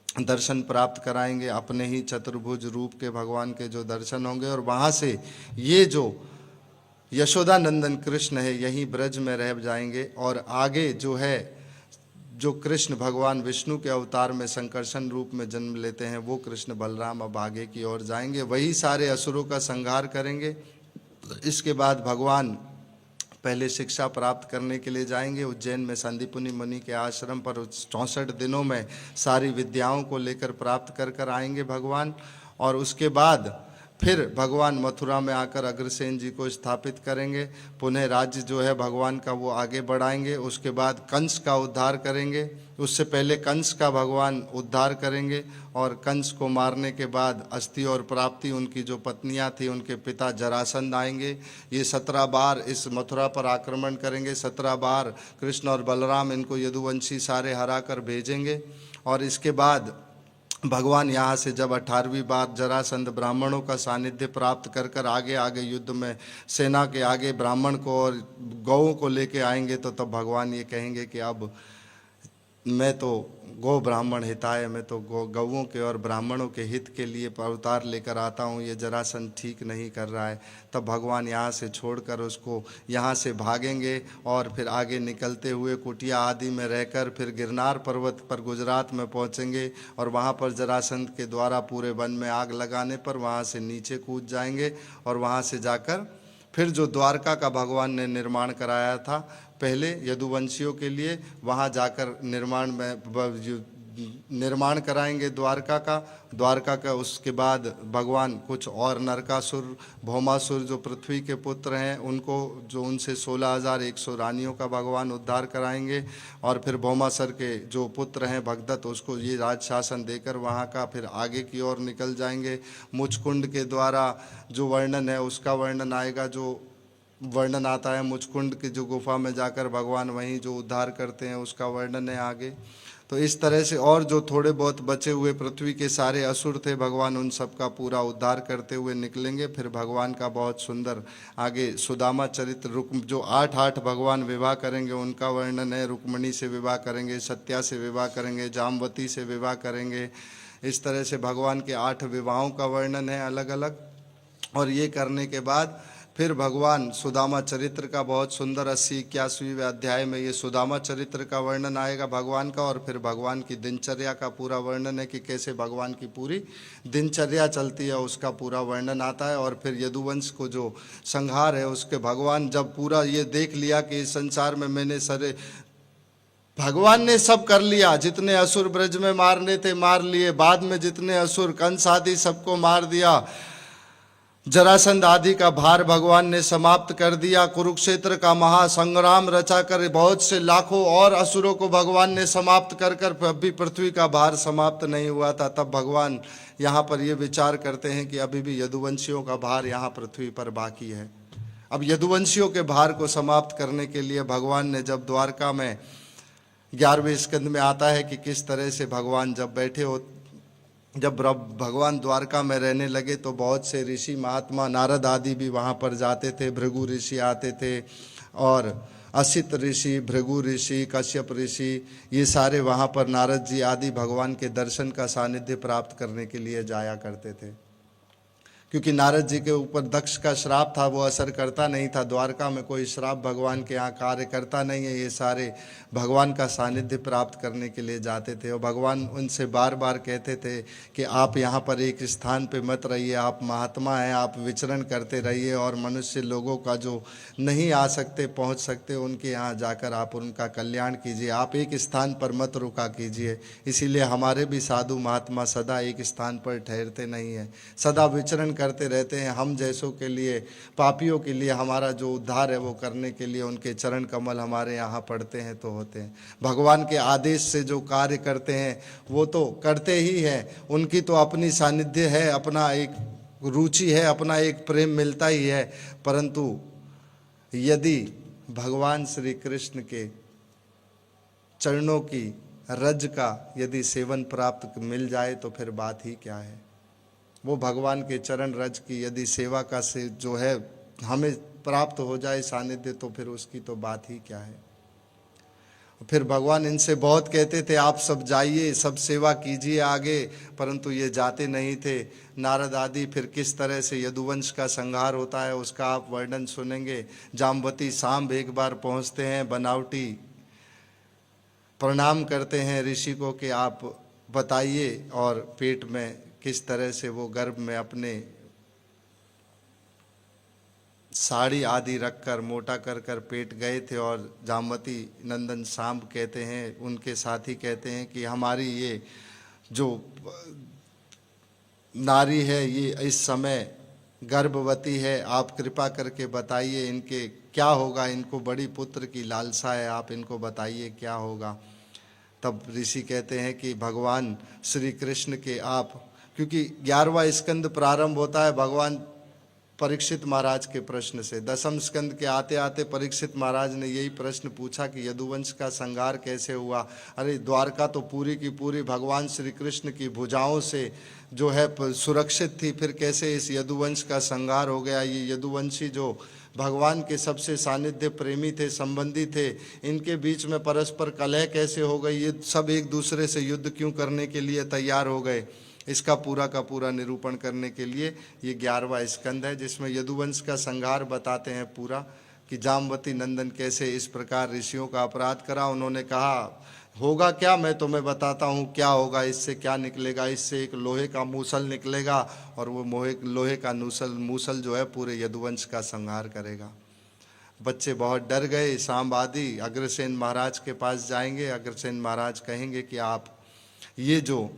Speaker 1: दर्शन प्राप्त कराएंगे, अपने ही चतुर्भुज रूप के भगवान के जो दर्शन होंगे, और वहाँ से ये जो यशोदा नंदन कृष्ण है यहीं ब्रज में रह जाएंगे। और आगे जो है, जो कृष्ण भगवान विष्णु के अवतार में संकर्षण रूप में जन्म लेते हैं, वो कृष्ण बलराम अब आगे की ओर जाएंगे, वही सारे असुरों का संहार करेंगे। इसके बाद भगवान पहले शिक्षा प्राप्त करने के लिए जाएंगे उज्जैन में संदीपनी मुनि के आश्रम पर। 64 दिनों में सारी विद्याओं को लेकर प्राप्त कर कर आएंगे भगवान। और उसके बाद फिर भगवान मथुरा में आकर अग्रसेन जी को स्थापित करेंगे, पुनः राज्य जो है भगवान का वो आगे बढ़ाएंगे। उसके बाद कंस का उद्धार करेंगे, उससे पहले कंस का भगवान उद्धार करेंगे, और कंस को मारने के बाद अस्थि और प्राप्ति उनकी जो पत्नियां थी उनके पिता जरासंध आएंगे। ये 17 बार इस मथुरा पर आक्रमण करेंगे, 17 बार कृष्ण और बलराम इनको यदुवंशी सारे हरा कर भेजेंगे। और इसके बाद भगवान यहाँ से जब 18वीं बार जरासंध ब्राह्मणों का सानिध्य प्राप्त कर कर आगे आगे युद्ध में सेना के आगे ब्राह्मण को और गौओं को लेके आएंगे, तो तब भगवान ये कहेंगे कि अब मैं तो गौ ब्राह्मण हिताय, मैं तो गौओं के और ब्राह्मणों के हित के लिए अवतार लेकर आता हूँ, ये जरासंध ठीक नहीं कर रहा है। तब भगवान यहाँ से छोड़कर उसको यहाँ से भागेंगे, और फिर आगे निकलते हुए कुटिया आदि में रहकर फिर गिरनार पर्वत पर गुजरात में पहुँचेंगे, और वहाँ पर जरासंध के द्वारा पूरे वन में आग लगाने पर वहाँ से नीचे कूद जाएंगे, और वहाँ से जाकर फिर जो द्वारका का भगवान ने निर्माण कराया था पहले यदुवंशियों के लिए, वहाँ जाकर निर्माण में निर्माण कराएंगे द्वारका का। उसके बाद भगवान कुछ और नरकासुर, भौमासुर जो पृथ्वी के पुत्र हैं उनको, जो उनसे 16,100 रानियों का भगवान उद्धार कराएंगे। और फिर भौमासुर के जो पुत्र हैं भगदत्त, उसको ये राज शासन देकर वहाँ का फिर आगे की ओर निकल जाएंगे। मुचकुंड के द्वारा जो वर्णन है उसका वर्णन आएगा, जो वर्णन आता है मुचकुंड की जो गुफा में जाकर भगवान वहीं जो उद्धार करते हैं उसका वर्णन है आगे। तो इस तरह से और जो थोड़े बहुत बचे हुए पृथ्वी के सारे असुर थे, भगवान उन सब का पूरा उद्धार करते हुए निकलेंगे। फिर भगवान का बहुत सुंदर आगे सुदामा चरित्र, जो 8 भगवान विवाह करेंगे उनका वर्णन है। रुक्मणी से विवाह करेंगे, सत्या से विवाह करेंगे, जामवती से विवाह करेंगे। इस तरह से भगवान के 8 विवाहों का वर्णन है अलग अलग। और ये करने के बाद फिर भगवान सुदामा चरित्र का बहुत सुंदर 80-81वें अध्याय में ये सुदामा चरित्र का वर्णन आएगा भगवान का। और फिर भगवान की दिनचर्या का पूरा वर्णन है कि कैसे भगवान की पूरी दिनचर्या चलती है, उसका पूरा वर्णन आता है। और फिर यदुवंश को जो संहार है उसके भगवान जब पूरा ये देख लिया कि इस संसार में मैंने सारे भगवान ने सब कर लिया, जितने असुर ब्रज में मारने थे मार लिए, बाद में जितने असुर कंस आदि सबको मार दिया, जरासंध आदि का भार भगवान ने समाप्त कर दिया, कुरुक्षेत्र का महासंग्राम रचाकर बहुत से लाखों और असुरों को भगवान ने समाप्त कर अभी पृथ्वी का भार समाप्त नहीं हुआ था। तब भगवान यहाँ पर ये विचार करते हैं कि अभी भी यदुवंशियों का भार यहाँ पृथ्वी पर बाकी है। अब यदुवंशियों के भार को समाप्त करने के लिए भगवान ने जब द्वारका में 11वें स्कंद में आता है कि किस तरह से भगवान जब बैठे हो, जब भगवान द्वारका में रहने लगे तो बहुत से ऋषि महात्मा नारद आदि भी वहाँ पर जाते थे। भृगु ऋषि आते थे और असित ऋषि, भृगु ऋषि, कश्यप ऋषि, ये सारे वहाँ पर नारद जी आदि भगवान के दर्शन का सानिध्य प्राप्त करने के लिए जाया करते थे। क्योंकि नारद जी के ऊपर दक्ष का श्राप था, वो असर करता नहीं था। द्वारका में कोई श्राप भगवान के यहाँ कार्य करता नहीं है। ये सारे भगवान का सानिध्य प्राप्त करने के लिए जाते थे। और भगवान उनसे बार बार कहते थे कि आप यहाँ पर एक स्थान पे मत रहिए, आप महात्मा हैं, आप विचरण करते रहिए और मनुष्य लोगों का जो नहीं आ सकते, पहुँच सकते, उनके यहाँ जाकर आप उनका कल्याण कीजिए, आप एक स्थान पर मत रुका कीजिए। इसीलिए हमारे भी साधु महात्मा सदा एक स्थान पर ठहरते नहीं हैं, सदा विचरण करते रहते हैं। हम जैसों के लिए, पापियों के लिए हमारा जो उद्धार है वो करने के लिए उनके चरण कमल हमारे यहाँ पड़ते हैं तो होते हैं। भगवान के आदेश से जो कार्य करते हैं वो तो करते ही हैं, उनकी तो अपनी सानिध्य है, अपना एक रुचि है, अपना एक प्रेम मिलता ही है। परंतु यदि भगवान श्री कृष्ण के चरणों की रज का यदि सेवन प्राप्त मिल जाए तो फिर बात ही क्या है। वो भगवान के चरण रज की यदि सेवा का से जो है हमें प्राप्त हो जाए सानिध्य, तो फिर उसकी तो बात ही क्या है। फिर भगवान इनसे बहुत कहते थे आप सब जाइए, सब सेवा कीजिए आगे, परंतु ये जाते नहीं थे। नारद आदि फिर किस तरह से यदुवंश का संहार होता है उसका आप वर्णन सुनेंगे। जाम्बवती सांब एक बार पहुँचते हैं, बनावटी प्रणाम करते हैं ऋषि को कि आप बताइए, और पेट में किस तरह से वो गर्भ में अपने साड़ी आदि रखकर मोटा कर कर पेट गए थे। और जामवती नंदन सांब कहते हैं, उनके साथी कहते हैं कि हमारी ये जो नारी है ये इस समय गर्भवती है, आप कृपा करके बताइए इनके क्या होगा, इनको बड़ी पुत्र की लालसा है, आप इनको बताइए क्या होगा। तब ऋषि कहते हैं कि भगवान श्री कृष्ण के आप, क्योंकि 11वां स्कंद प्रारंभ होता है भगवान परीक्षित महाराज के प्रश्न से। 10वें स्कंद के आते आते परीक्षित महाराज ने यही प्रश्न पूछा कि यदुवंश का संहार कैसे हुआ। अरे द्वारका तो पूरी की पूरी भगवान श्री कृष्ण की भुजाओं से जो है सुरक्षित थी, फिर कैसे इस यदुवंश का संहार हो गया। ये यदुवंशी जो भगवान के सबसे सानिध्य प्रेमी थे, संबंधी थे, इनके बीच में परस्पर कलह कैसे हो गई, ये सब एक दूसरे से युद्ध क्यों करने के लिए तैयार हो गए, इसका पूरा का पूरा निरूपण करने के लिए ये 11वां स्कंद है, जिसमें यदुवंश का संहार बताते हैं पूरा कि जामवती नंदन कैसे इस प्रकार ऋषियों का अपराध करा। उन्होंने कहा होगा क्या, मैं तुम्हें बताता हूँ क्या होगा, इससे क्या निकलेगा, इससे एक लोहे का मूसल निकलेगा और वो लोहे का मूसल जो है पूरे यदुवंश का संहार करेगा। बच्चे बहुत डर गए। सांब आदि अग्रसेन महाराज के पास जाएंगे, अग्रसेन महाराज कहेंगे कि आप ये जो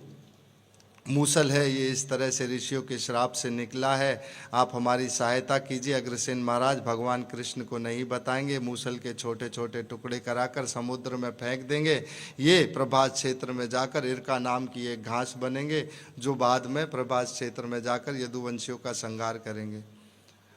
Speaker 1: मूसल है ये इस तरह से ऋषियों के श्राप से निकला है। आप हमारी सहायता कीजिए। अग्रसेन महाराज भगवान कृष्ण को नहीं बताएंगे, मूसल के छोटे छोटे टुकड़े कराकर समुद्र में फेंक देंगे। ये प्रभास क्षेत्र में जाकर इरका नाम की एक घास बनेंगे, जो बाद में प्रभास क्षेत्र में जाकर यदुवंशियों का संहार करेंगे।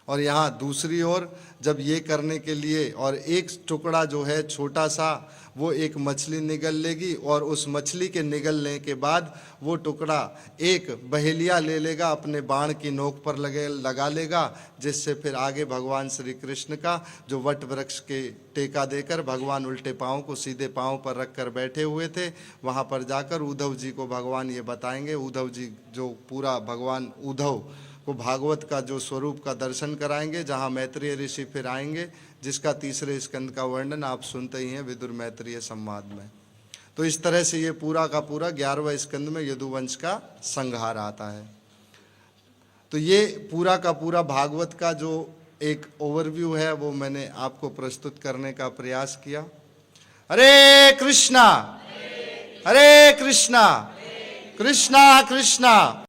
Speaker 1: और यहाँ दूसरी ओर जब ये करने के लिए और एक टुकड़ा जो है छोटा सा, वो एक मछली निगल लेगी और उस मछली के निगलने के बाद वो टुकड़ा एक बहेलिया ले लेगा, अपने बाण की नोक पर लगा लेगा, जिससे फिर आगे भगवान श्री कृष्ण का जो वट वृक्ष के टेका देकर भगवान उल्टे पाँव को सीधे पाँव पर रख कर बैठे हुए थे, वहाँ पर जाकर उद्धव जी को भगवान ये बताएंगे। उद्धव जी जो पूरा भगवान उद्धव को भागवत का जो स्वरूप का दर्शन कराएंगे, जहाँ मैत्रेय ऋषि फिर आएंगे, जिसका तीसरे स्कंद का वर्णन आप सुनते ही हैं विदुर मैत्रेय संवाद में। तो इस तरह से ये पूरा का पूरा 11वें स्कंद में यदुवंश का संहार आता है। तो ये पूरा का पूरा भागवत का जो एक ओवरव्यू है वो मैंने आपको प्रस्तुत करने का प्रयास किया। हरे कृष्णा, हरे कृष्णा, कृष्णा कृष्णा